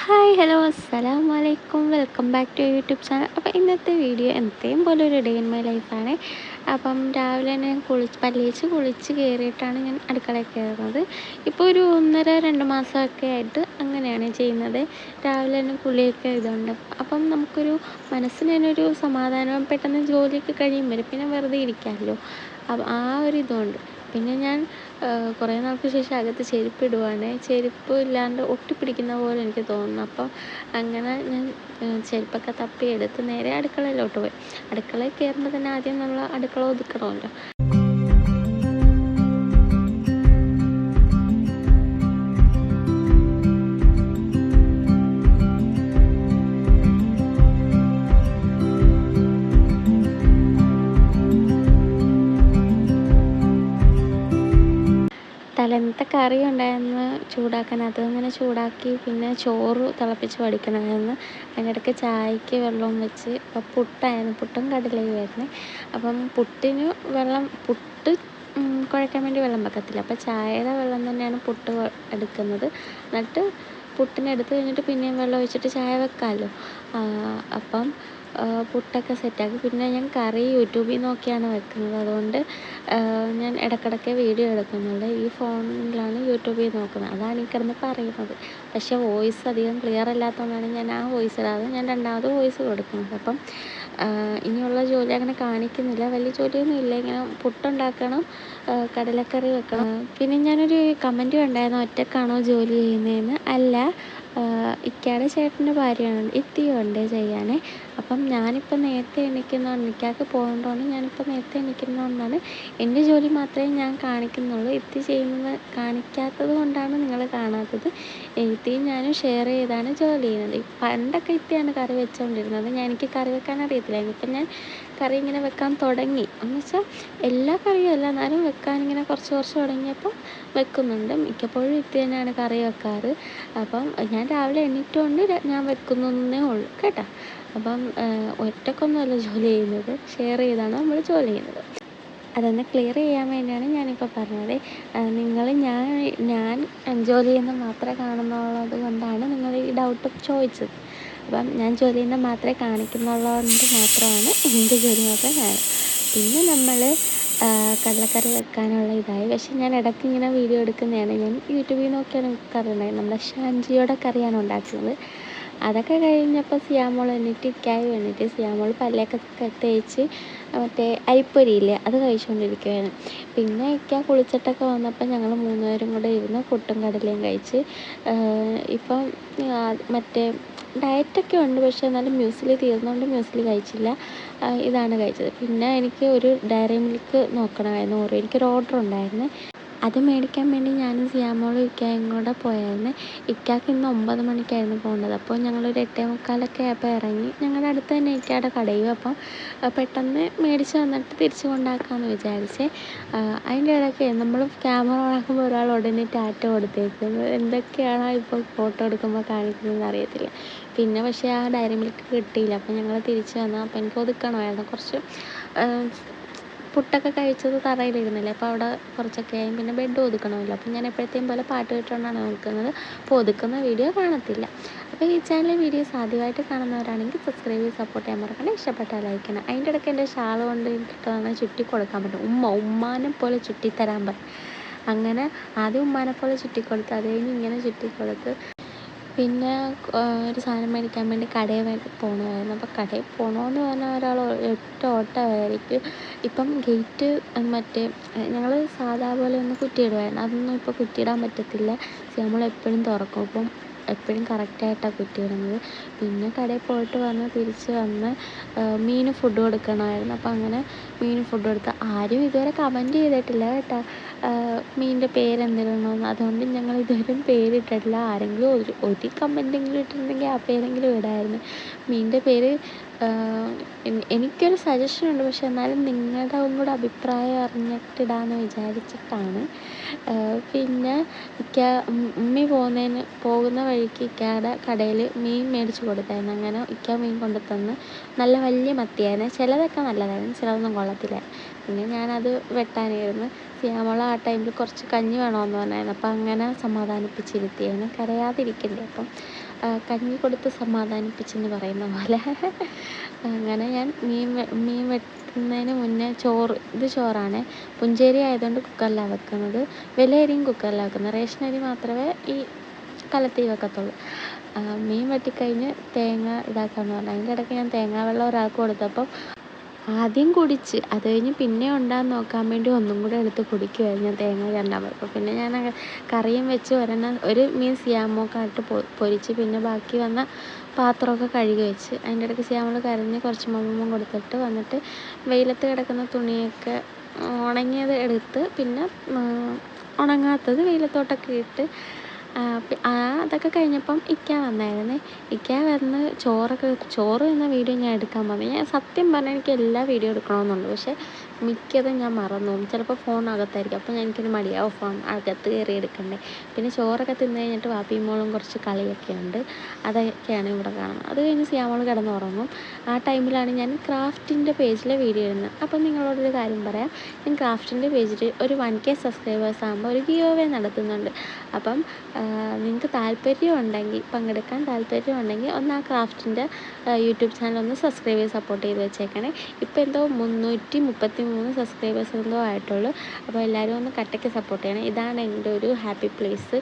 Hi hello അസ്സലാമു അലൈക്കും welcome back to YouTube channel. അപ്പോൾ ഇന്നത്തെ വീഡിയോ എന്നത്തെയും പോലെ ഒരു ഡേ ഇൻ മൈ ലൈഫാണ്. അപ്പം രാവിലെ തന്നെ ഞാൻ കുളിച്ച് കയറിയിട്ടാണ് ഞാൻ അടുക്കളയിൽ കയറുന്നത്. ഇപ്പോൾ ഒരു 1.5-2 മാസമൊക്കെ ആയിട്ട് അങ്ങനെയാണ് ചെയ്യുന്നത്. രാവിലെ തന്നെ കുളിയൊക്കെ ഇതുണ്ട്. അപ്പം നമുക്കൊരു മനസ്സിന് തന്നെ ഒരു സമാധാനവും പെട്ടെന്ന് ജോലിയൊക്കെ കഴിയുമ്പോൾ പിന്നെ വെറുതെ ഇരിക്കാമല്ലോ. അപ്പം ആ ഒരു ഇതുണ്ട്. പിന്നെ ഞാൻ കുറേ നാൾക്ക് ശേഷം അകത്ത് ചെരുപ്പിടുവാണ്. ചെരുപ്പ് ഇല്ലാണ്ട് ഒട്ടിപ്പിടിക്കുന്ന പോലെ എനിക്ക് തോന്നുന്നു. അപ്പം അങ്ങനെ ഞാൻ ചെരുപ്പൊക്കെ തപ്പിയെടുത്ത് നേരെ അടുക്കളയിലോട്ട് പോയി. അടുക്കളയിൽ കയറുമ്പോൾ തന്നെ ആദ്യം നമ്മൾ അടുക്കള ഒതുക്കണമല്ലോ. തലേന്നത്തെ കറി ഉണ്ടായിരുന്നു ചൂടാക്കാൻ. അതങ്ങനെ ചൂടാക്കി. പിന്നെ ചോറ് തിളപ്പിച്ച് വടിക്കണമായിരുന്നു. അതിനിടയ്ക്ക് ചായക്ക് വെള്ളവും വെച്ച്. അപ്പോൾ പുട്ടും കടലയുമായിരുന്നു. അപ്പം പുട്ട് കുഴയ്ക്കാൻ വേണ്ടി വെള്ളം വെക്കത്തില്ല. അപ്പോൾ ചായയുടെ വെള്ളം തന്നെയാണ് പുട്ട് എടുക്കുന്നത്. എന്നിട്ട് പുട്ടിനെടുത്ത് കഴിഞ്ഞിട്ട് പിന്നെയും വെള്ളം ഒഴിച്ചിട്ട് ചായ വെക്കാമല്ലോ. അപ്പം പുട്ടൊക്കെ സെറ്റാക്കി. പിന്നെ ഞാൻ കറി യൂട്യൂബിൽ നോക്കിയാണ് വെക്കുന്നത്. അതുകൊണ്ട് ഞാൻ ഇടയ്ക്കിടയ്ക്ക് വീഡിയോ എടുക്കുന്നുണ്ട്. ഈ ഫോണിലാണ് യൂട്യൂബിൽ നോക്കുന്നത്. അതാണ് ഈ കിടന്ന് പറയുന്നത്. പക്ഷേ വോയിസ് അധികം ക്ലിയർ അല്ലാത്തതുകൊണ്ടാണ് ഞാൻ ആ വോയിസ് ഇടാതെ ഞാൻ രണ്ടാമത് വോയിസ് കൊടുക്കുന്നത്. അപ്പം ഇനിയുള്ള ജോലി അങ്ങനെ കാണിക്കുന്നില്ല. വലിയ ജോലിയൊന്നും ഇല്ല. ഇങ്ങനെ പുട്ടുണ്ടാക്കണം, കടലക്കറി വെക്കണം. പിന്നെ ഞാനൊരു കമൻറ്റ് കണ്ടായിരുന്നു, ഒറ്റക്കാണോ ജോലി ചെയ്യുന്നതെന്ന്. അല്ല, ഇക്കയുടെ ചേട്ടൻ്റെ ഭാര്യയാണ്, ഇത്തിയുണ്ട് ചെയ്യാൻ. അപ്പം ഞാനിപ്പോൾ നേരത്തെ എണീക്കുന്നതുകൊണ്ട്, ഇക്കയ്ക്ക് പോകുന്നതുകൊണ്ട് ഞാനിപ്പോൾ നേരത്തെ എണീക്കുന്നതുകൊണ്ടാണ് എൻ്റെ ജോലി മാത്രമേ ഞാൻ കാണിക്കുന്നുള്ളൂ. ഇത്തി ചെയ്യുന്നത് കാണിക്കാത്തത് കൊണ്ടാണ് നിങ്ങൾ കാണാത്തത്. ഇത്തിയും ഞാനും ഷെയർ ചെയ്താണ് ജോലി ചെയ്യുന്നത്. പണ്ടൊക്കെ ഇത്തിയാണ് കറി വെച്ചുകൊണ്ടിരുന്നത്. എനിക്ക് കറി വെക്കാൻ അറിയത്തില്ലായിരുന്നു. ഇപ്പം ഞാൻ കറി ഇങ്ങനെ വെക്കാൻ തുടങ്ങി. എന്ന് വെച്ചാൽ എല്ലാ കറിയും അല്ല, എന്നാലും വെക്കാനിങ്ങനെ കുറച്ച് തുടങ്ങിയപ്പോൾ വെക്കുന്നുണ്ട്. മിക്കപ്പോഴും ഇത്തി തന്നെയാണ് കറി വെക്കാറ്. അപ്പം ഞാൻ രാവിലെ എണീറ്റുകൊണ്ട് ഞാൻ വെക്കുന്നേ ഉള്ളൂ കേട്ടോ. അപ്പം ഒറ്റക്കൊന്നുമല്ല ജോലി ചെയ്യുന്നത്, ഷെയർ ചെയ്താണ് നമ്മൾ ജോലി ചെയ്യുന്നത്. അതൊന്ന് ക്ലിയർ ചെയ്യാൻ വേണ്ടിയാണ് ഞാനിപ്പോൾ പറഞ്ഞത്. ഞാൻ ജോലി ചെയ്യുന്നത് മാത്രമേ കാണുന്നുള്ളത് കൊണ്ടാണ് നിങ്ങൾ ഈ ഡൗട്ട് ചോദിച്ചത്. അപ്പം ഞാൻ ജോലി ചെയ്യുന്നത് മാത്രമേ കാണിക്കുന്നുള്ളതുകൊണ്ട് മാത്രമാണ് എൻ്റെ ജോലി മാത്രമേ കാണും. പിന്നെ നമ്മൾ കടലക്കറി വെക്കാനുള്ള ഇതായി. പക്ഷേ ഞാൻ ഇടയ്ക്ക് ഇങ്ങനെ വീഡിയോ എടുക്കുന്നതാണ്. ഞാൻ യൂട്യൂബിൽ നോക്കിയാണ് വെക്കാറുണ്ടായത്. നമ്മുടെ ഷാൻജിയുടെ കറിയാണ് ഉണ്ടാക്കുന്നത്. അതൊക്കെ കഴിഞ്ഞപ്പോൾ സിയാമോൾ എണീറ്റ് സിയാമോൾ പല്ലൊക്കെ തേച്ച് മറ്റേ അരിപ്പൊരിയില്ലേ അത് കഴിച്ചുകൊണ്ടിരിക്കുകയാണ്. പിന്നെ കുളിച്ചിട്ടൊക്കെ വന്നപ്പോൾ ഞങ്ങൾ 3 പേരും കൂടെ ഇരുന്ന് പുട്ടും കടലയും കഴിച്ച്. ഇപ്പം മറ്റേ ഡയറ്റൊക്കെ ഉണ്ട്, പക്ഷേ എന്നാലും മ്യൂസ്ലി തീർന്നുകൊണ്ട് മ്യൂസ്ലി കഴിച്ചില്ല. ഇതാണ് കഴിച്ചത്. പിന്നെ എനിക്ക് ഒരു ഡയറി മിൽക്ക് നോക്കണമായിരുന്നു. എനിക്കൊരു ഓർഡർ ഉണ്ടായിരുന്നു. അത് മേടിക്കാൻ വേണ്ടി ഞാനും സിയാമോളും ഇക്കയും കൂടെ പോയായിരുന്നു. ഇക്കയ്ക്ക് ഇന്ന് 9 മണിക്കായിരുന്നു പോകേണ്ടത്. അപ്പോൾ ഞങ്ങളൊരു 8:45 ആയപ്പോൾ ഇറങ്ങി. ഞങ്ങളുടെ അടുത്ത് തന്നെ ഇക്കയുടെ കടയും. അപ്പം പെട്ടെന്ന് മേടിച്ച് വന്നിട്ട് തിരിച്ച് കൊണ്ടാക്കാമെന്ന് വിചാരിച്ചേ. അതിൻ്റെ ഇടയ്ക്ക് നമ്മൾ ക്യാമറ ഓണാക്കുമ്പോൾ ഒരാൾ ഉടനെ ടാറ്റ കൊടുത്തേക്കുന്നത്. എന്തൊക്കെയാണോ ഇപ്പോൾ ഫോട്ടോ എടുക്കുമ്പോൾ കാണിക്കുന്നതെന്ന് അറിയത്തില്ല. പിന്നെ പക്ഷേ ആ ഡയറി മിൽക്ക് കിട്ടിയില്ല. അപ്പോൾ ഞങ്ങൾ തിരിച്ച് വന്നു. അപ്പോൾ എനിക്ക് ഒതുക്കണമായിരുന്നു കുറച്ച്. പുട്ടൊക്കെ കഴിച്ചത് തറയിലിരുന്നില്ല. അപ്പോൾ അവിടെ കുറച്ചൊക്കെ ആയി. പിന്നെ ബെഡ് ഒതുക്കണമല്ലോ. അപ്പോൾ ഞാൻ എപ്പോഴത്തെയും പോലെ പാട്ട് കേട്ടുകൊണ്ടാണ് നോക്കുന്നത്. അപ്പോൾ ഒതുക്കുന്ന വീഡിയോ കാണത്തില്ല. അപ്പോൾ ഈ ചാനലിലെ വീഡിയോസ് ആദ്യമായിട്ട് കാണുന്നവരാണെങ്കിൽ സബ്സ്ക്രൈബ് ചെയ്ത് സപ്പോർട്ട് ചെയ്യാൻ മറക്കണ്ട. ഇഷ്ടപ്പെട്ടാൽ ലൈക്ക് ചെയ്യണം. അതിൻ്റെ ഇടയ്ക്ക് എൻ്റെ ഷാൾ കൊണ്ട് ഇട്ടിട്ടാണ് ചുറ്റി കൊടുക്കാൻ പറ്റും. ഉമ്മാനെ പോലെ ചുറ്റിത്തരാൻ പറ്റും. അങ്ങനെ ആദ്യം ഉമ്മാനെ പോലെ ചുറ്റിക്കൊടുത്ത്, അത് കഴിഞ്ഞ് ഇങ്ങനെ ചുറ്റിക്കൊടുത്ത്. പിന്നെ ഒരു സാധനം മേടിക്കാൻ വേണ്ടി കടയിൽ പോകണമായിരുന്നു. അപ്പോൾ കടയിൽ പോകണമെന്ന് പറഞ്ഞാൽ ഒരാൾ ഓട്ടമായിരിക്കും. ഇപ്പം ഗേറ്റ് മറ്റേ ഞങ്ങൾ സാധാ പോലെ ഒന്ന് കുറ്റിയിടുമായിരുന്നു. അതൊന്നും ഇപ്പോൾ കുറ്റിയിടാൻ പറ്റത്തില്ല. നമ്മളെപ്പോഴും തുറക്കും. ഇപ്പം എപ്പോഴും കറക്റ്റായിട്ടാണ് കുറ്റിയിടുന്നത്. പിന്നെ കടയിൽ പോയിട്ട് തിരിച്ച് വന്ന് മീന് ഫുഡ് കൊടുക്കണമായിരുന്നു. അപ്പോൾ അങ്ങനെ മീന് ഫുഡ് കൊടുത്ത്. ആരും ഇതുവരെ കമൻറ്റ് ചെയ്തിട്ടില്ല കേട്ടോ മീനിൻ്റെ പേരെന്തിടണമെന്ന്. അതുകൊണ്ട് ഞങ്ങൾ ഇതുവരെയും പേരിട്ടിട്ടില്ല. ആരെങ്കിലും ഒരു കമൻറ്റെങ്കിലും ഇട്ടിട്ടുണ്ടെങ്കിൽ ആ പേരെങ്കിലും ഇടാമായിരുന്നു. മീനിൻ്റെ പേര് എനിക്കൊരു സജഷനുണ്ട്. പക്ഷെ എന്നാലും നിങ്ങളുടെ കൂടെ അഭിപ്രായം അറിഞ്ഞിട്ടിടാമെന്ന് വിചാരിച്ചിട്ടാണ്. പിന്നെ ഉമ്മി പോകുന്ന വഴിക്ക് ഇക്കയുടെ കടയിൽ മീൻ മേടിച്ച് കൊടുത്തായിരുന്നു. അങ്ങനെ ഇക്ക മീൻ കൊണ്ടു തന്ന്. നല്ല വലിയ മത്തിയായിരുന്നു. ചിലതൊക്കെ നല്ലതായിരുന്നു, ചിലതൊന്നും കൊള്ളത്തില്ല. പിന്നെ ഞാനത് വെട്ടാനായിരുന്നു. സിയാമോൾ ആ ടൈമിൽ കുറച്ച് കഞ്ഞി വേണമെന്ന് പറഞ്ഞായിരുന്നു. അപ്പം അങ്ങനെ സമാധാനിപ്പിച്ചിരുത്തിയായിരുന്നു, കരയാതിരിക്കണ്ടേ. അപ്പം കഞ്ഞി കൊടുത്ത് സമാധാനിപ്പിച്ചെന്ന് പറയുന്ന പോലെ അങ്ങനെ ഞാൻ മീൻ വെട്ടുന്നതിന് മുന്നേ ഇത് ചോറാണ്. പുഞ്ചേരി ആയതുകൊണ്ട് കുക്കറിലാണ് വെക്കുന്നത്. വലിയ അരിയും കുക്കറിലാണ് വെക്കുന്നത്. റേഷൻ അരി മാത്രമേ ഈ കലത്തി വെക്കത്തുള്ളൂ. മീൻ വെട്ടിക്കഴിഞ്ഞ് തേങ്ങ ഇതാക്കാമെന്ന് പറഞ്ഞു. അതിൻ്റെ ഇടയ്ക്ക് ഞാൻ തേങ്ങാ വെള്ളം ഒരാൾക്ക് കൊടുത്തപ്പം ആദ്യം കുടിച്ച്, അത് കഴിഞ്ഞ് പിന്നെ ഉണ്ടാകാൻ നോക്കാൻ വേണ്ടി ഒന്നും കൂടെ എടുത്ത് കുടിക്കുമായിരുന്നു ഞാൻ തേങ്ങ രണ്ടാമത്. അപ്പോൾ പിന്നെ ഞാൻ കറിയും വെച്ച് ഒരു മീൻ സിയാമോക്കായിട്ട് പൊരിച്ച് പിന്നെ ബാക്കി വന്ന പാത്രമൊക്കെ കഴുകി വെച്ച്. അതിൻ്റെ ഇടയ്ക്ക് സിയാമോൾ കരഞ്ഞ് കുറച്ച് മമ്മ കൊടുത്തിട്ട് വന്നിട്ട് വെയിലത്ത് കിടക്കുന്ന തുണിയൊക്കെ ഉണങ്ങിയത് എടുത്ത് പിന്നെ ഉണങ്ങാത്തത് വെയിലത്തോട്ടൊക്കെ ഇട്ട് അതൊക്കെ കഴിഞ്ഞപ്പം ഇക്ക വന്നായിരുന്നേ. ഇക്ക വന്ന് ചോറ് എന്ന വീഡിയോ ഞാൻ എടുക്കാൻ പറഞ്ഞു. ഞാൻ സത്യം പറഞ്ഞാൽ എനിക്ക് എല്ലാ വീഡിയോ എടുക്കണമെന്നുണ്ട്, പക്ഷേ മിക്കതും ഞാൻ മറന്നു പോകും. ചിലപ്പോൾ ഫോൺ അകത്തായിരിക്കും. അപ്പോൾ എനിക്കൊരു മടിയാവും ഫോൺ അകത്ത് കയറി എടുക്കണ്ടേ. പിന്നെ ചോറൊക്കെ തിന്ന് കഴിഞ്ഞിട്ട് വാപ്പിയും മോളും കുറച്ച് കളിയൊക്കെ ഉണ്ട്. അതൊക്കെയാണ് ഇവിടെ കാണുന്നത്. അത് കഴിഞ്ഞ് സിയാമോൾ കിടന്നുറങ്ങും. ആ ടൈമിലാണ് ഞാൻ ക്രാഫ്റ്റിൻ്റെ പേജിലെ വീഡിയോ ഇടുന്നത്. അപ്പം നിങ്ങളോടൊരു കാര്യം പറയാം. ഞാൻ ക്രാഫ്റ്റിൻ്റെ പേജിൽ ഒരു 1K സബ്സ്ക്രൈബേഴ്സ് ആകുമ്പോൾ ഒരു ഗിവ് അവേ നടത്തുന്നുണ്ട്. അപ്പം നിങ്ങൾക്ക് പങ്കെടുക്കാൻ താല്പര്യമുണ്ടെങ്കിൽ ഒന്ന് ആ ക്രാഫ്റ്റിൻ്റെ യൂട്യൂബ് ചാനൽ ഒന്ന് സബ്സ്ക്രൈബ് ചെയ്ത് സപ്പോർട്ട് ചെയ്ത് വെച്ചേക്കണേ. ഇപ്പോൾ എന്തോ 333 സബ്സ്ക്രൈബേഴ്സ് എന്തോ ആയിട്ടുള്ളൂ. അപ്പോൾ എല്ലാവരും ഒന്ന് കട്ടയ്ക്ക് സപ്പോർട്ട് ചെയ്യണം. ഇതാണ് എൻ്റെ ഒരു ഹാപ്പി പ്ലേസ്.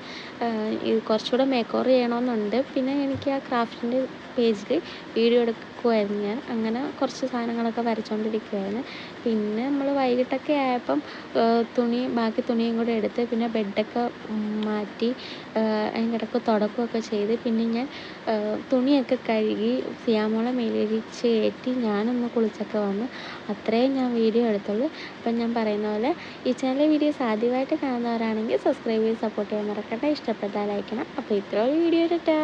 ഇത് കുറച്ചുകൂടെ മേക്ക് ഓവർ ചെയ്യണമെന്നുണ്ട്. പിന്നെ എനിക്ക് ആ ക്രാഫ്റ്റിൻ്റെ പേജിൽ വീഡിയോ എടുക്കുമായിരുന്നു ഞാൻ. അങ്ങനെ കുറച്ച് സാധനങ്ങളൊക്കെ വരച്ചുകൊണ്ടിരിക്കുമായിരുന്നു. പിന്നെ നമ്മൾ വൈകിട്ടൊക്കെ ആയപ്പം ബാക്കി തുണിയും കൂടെ എടുത്ത് പിന്നെ ബെഡൊക്കെ മാറ്റി അതിൻ്റെ ഇടയ്ക്ക് തുടക്കുകയൊക്കെ ചെയ്ത് പിന്നെ ഞാൻ തുണിയൊക്കെ കഴുകി സിയാമോളെ മേലിരിച്ച് കയറ്റി ഞാനൊന്ന് കുളിച്ചൊക്കെ വന്നു. അത്രയും ഞാൻ വീഡിയോ എടുത്തുള്ളൂ. അപ്പം ഞാൻ പറയുന്ന പോലെ ഈ ചാനൽ വീഡിയോസ് ആദ്യമായിട്ട് കാണുന്നവരാണെങ്കിൽ സബ്സ്ക്രൈബ് ചെയ്ത് സപ്പോർട്ട് ചെയ്യാൻ മറക്കട്ടെ. ഇഷ്ടപ്പെട്ടാൽ ലൈക്ക് ചെയ്യണം. അപ്പോൾ ഇത്രയും വീഡിയോ ഇട്ടാ.